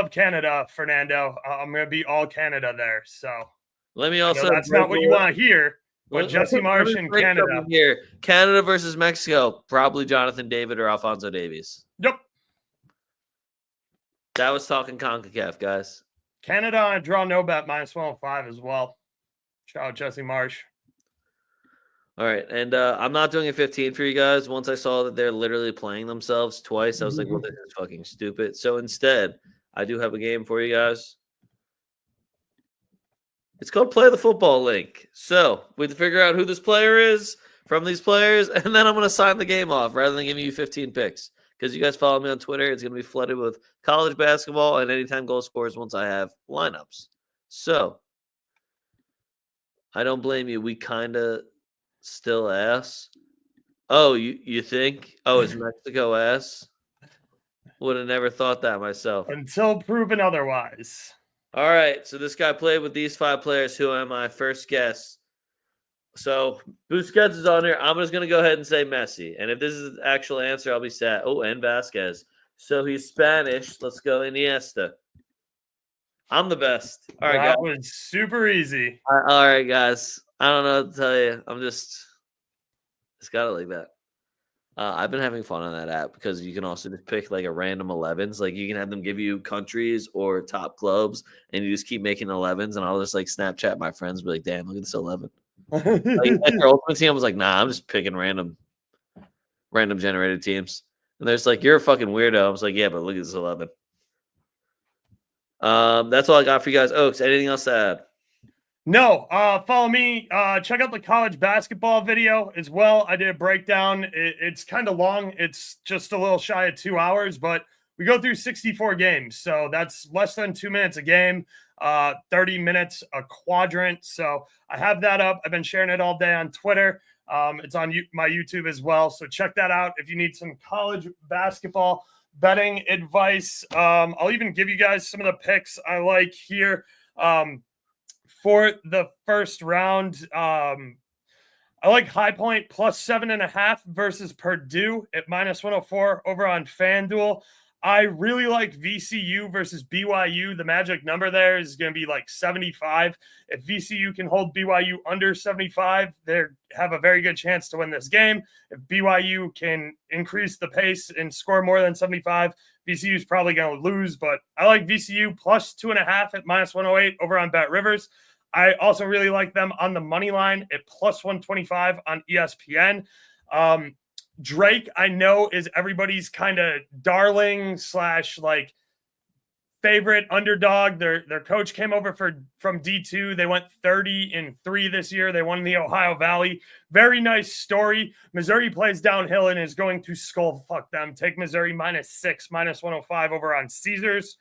Canada, Fernando. I'm gonna be all Canada there. So let me also. That's not what you want to hear. But Jesse Marsh in Canada. Here, Canada versus Mexico. Probably Jonathan David or Alphonso Davies. Yep. That was talking CONCACAF, guys. Canada on a draw no bet -105 as well. Shout out Jesse Marsh. All right, and I'm not doing a 15 for you guys. Once I saw that they're literally playing themselves twice, I was like, well, this is fucking stupid. So instead, I do have a game for you guys. It's called Play the Football Link. So we have to figure out who this player is from these players, and then I'm going to sign the game off rather than giving you 15 picks. Because you guys follow me on Twitter, it's going to be flooded with college basketball and anytime goal scorers once I have lineups. So I don't blame you. We kind of still ass. Oh, you think? Oh, it's Mexico ass? Would have never thought that myself. Until proven otherwise. All right, so this guy played with these 5 players. Who am I? First guess. So Busquets is on here. I'm just going to go ahead and say Messi. And if this is the actual answer, I'll be sad. Oh, and Vasquez. So he's Spanish. Let's go Iniesta. I'm the best. All right, that was super easy. All right, guys. I don't know what to tell you. It's got it like that. I've been having fun on that app because you can also just pick like a random 11s. Like you can have them give you countries or top clubs, and you just keep making 11s. And I'll just like Snapchat my friends, be like, "Damn, look at this 11." Like, at their ultimate team, I was like, "Nah, I'm just picking random generated teams." And they're just like, "You're a fucking weirdo." I was like, "Yeah, but look at this 11." That's all I got for you guys. Oaks, anything else to add? No, follow me. Check out the college basketball video as well. I did a breakdown. It's kind of long. It's just a little shy of 2 hours, but we go through 64 games. So that's less than 2 minutes a game, 30 minutes a quadrant. So I have that up. I've been sharing it all day on Twitter. It's on my YouTube as well. So check that out if you need some college basketball betting advice. I'll even give you guys some of the picks I like here. For the first round, I like High Point plus 7.5 versus Purdue at minus 104 over on FanDuel. I really like VCU versus BYU. The magic number there is going to be like 75. If VCU can hold BYU under 75, they have a very good chance to win this game. If BYU can increase the pace and score more than 75, VCU is probably going to lose. But I like VCU plus 2.5 at minus 108 over on BetRivers. I also really like them on the money line at plus 125 on ESPN. Drake, I know, is everybody's kind of darling / like favorite underdog. Their coach came over from D2. They went 30-3 this year. They won the Ohio Valley. Very nice story. Missouri plays downhill and is going to skull fuck them. Take Missouri -6, minus 105 over on Caesars.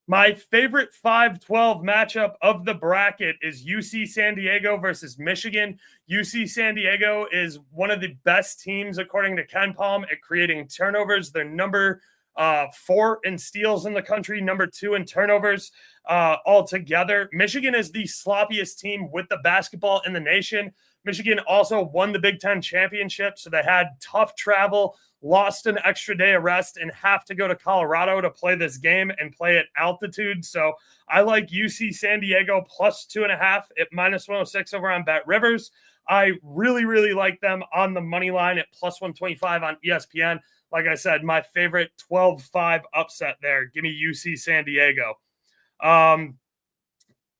My favorite 5-12 matchup of the bracket is UC San Diego versus Michigan. UC San Diego is one of the best teams, according to Ken Palm, at creating turnovers. They're number 4 in steals in the country, number 2 in turnovers altogether. Michigan is the sloppiest team with the basketball in the nation. Michigan also won the Big Ten championship, so they had tough travel, lost an extra day of rest, and have to go to Colorado to play this game and play at altitude. So I like UC San Diego plus 2.5 at minus 106 over on BetRivers. I really, really like them on the money line at plus 125 on ESPN. Like I said, my favorite 12-5 upset there. Give me UC San Diego.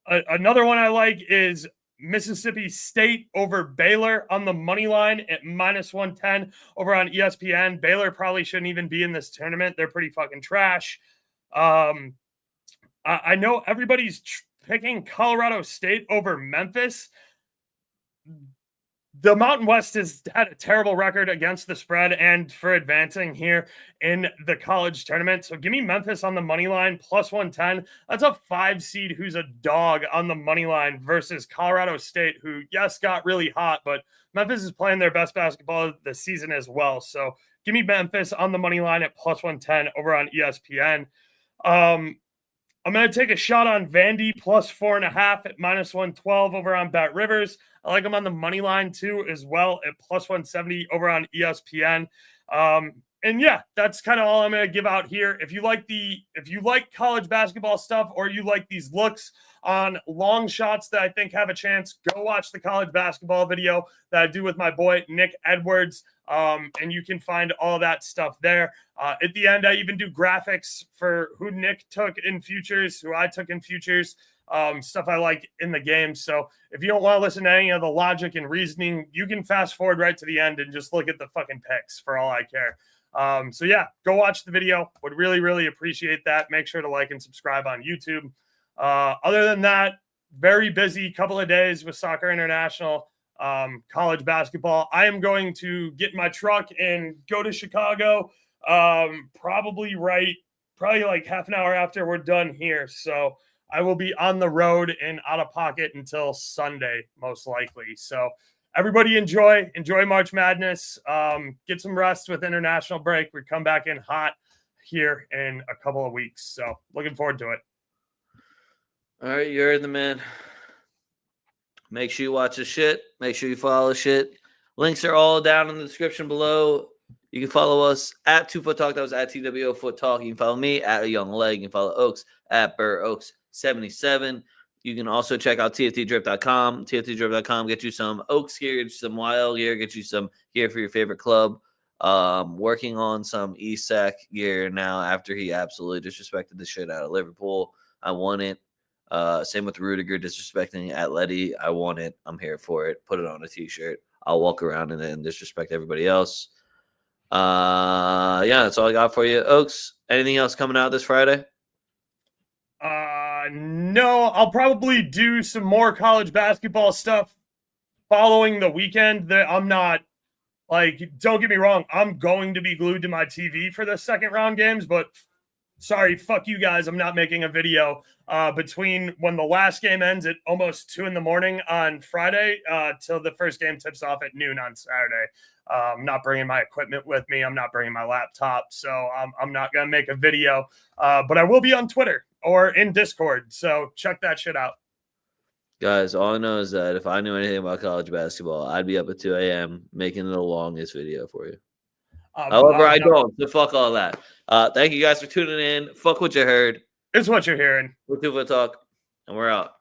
Another one I like is Mississippi State over Baylor on the money line at minus 110 over on ESPN. Baylor probably shouldn't even be in this tournament. They're pretty fucking trash. I know everybody's picking Colorado State over Memphis. The Mountain West has had a terrible record against the spread and for advancing here in the college tournament. So give me Memphis on the money line, plus 110. That's a 5 seed who's a dog on the money line versus Colorado State, who, yes, got really hot, but Memphis is playing their best basketball of the season as well. So give me Memphis on the money line at plus 110 over on ESPN. I'm going to take a shot on Vandy plus 4.5 at minus 112 over on BetRivers. I like them on the money line too, as well at plus 170 over on ESPN. And yeah, that's kind of all I'm going to give out here. If you like college basketball stuff, or you like these looks on long shots that I think have a chance, go watch the college basketball video that I do with my boy Nick Edwards. And you can find all that stuff there. At the end, I even do graphics for who Nick took in futures, who I took in futures, stuff I like in the game. So if you don't want to listen to any of the logic and reasoning, you can fast forward right to the end and just look at the fucking picks for all I care. So yeah, go watch the video. Would really, really appreciate that. Make sure to like and subscribe on YouTube. Other than that, very busy couple of days with Soccer International. College basketball. I am going to get in my truck and go to Chicago probably like half an hour after we're done here. So I will be on the road and out of pocket until Sunday, most likely. So everybody enjoy March Madness. Get some rest with international break. We come back in hot here in a couple of weeks. So looking forward to it. All right, you're the man. Make sure you watch the shit. Make sure you follow the shit. Links are all down in the description below. You can follow us at TwoFootTalk. That was at TWO4Talk. You can follow me at Young Leg. You can follow Oaks at BurrOaks77. You can also check out TFTDrip.com. TFTDrip.com. Get you some Oaks gear, get you some YL gear, get you some gear for your favorite club. Working on some Isak gear now after he absolutely disrespected the shit out of Liverpool. I want it. Same with Rudiger disrespecting Atleti. I want it. I'm here for it. Put it on a t-shirt. I'll walk around in it and disrespect everybody else. Yeah, that's all I got for you. Oaks, anything else coming out this Friday? No, I'll probably do some more college basketball stuff following the weekend. I'm not don't get me wrong, I'm going to be glued to my TV for the second round games, but sorry, fuck you guys. I'm not making a video between when the last game ends at almost 2 a.m. on Friday till the first game tips off at noon on Saturday. I'm not bringing my equipment with me. I'm not bringing my laptop. So I'm not going to make a video, but I will be on Twitter or in Discord. So check that shit out. Guys, all I know is that if I knew anything about college basketball, I'd be up at 2 a.m. making the longest video for you. However, I don't. So fuck all that. Thank you guys for tuning in. Fuck what you heard. It's what you're hearing. We're TwoFootTalk, and we're out.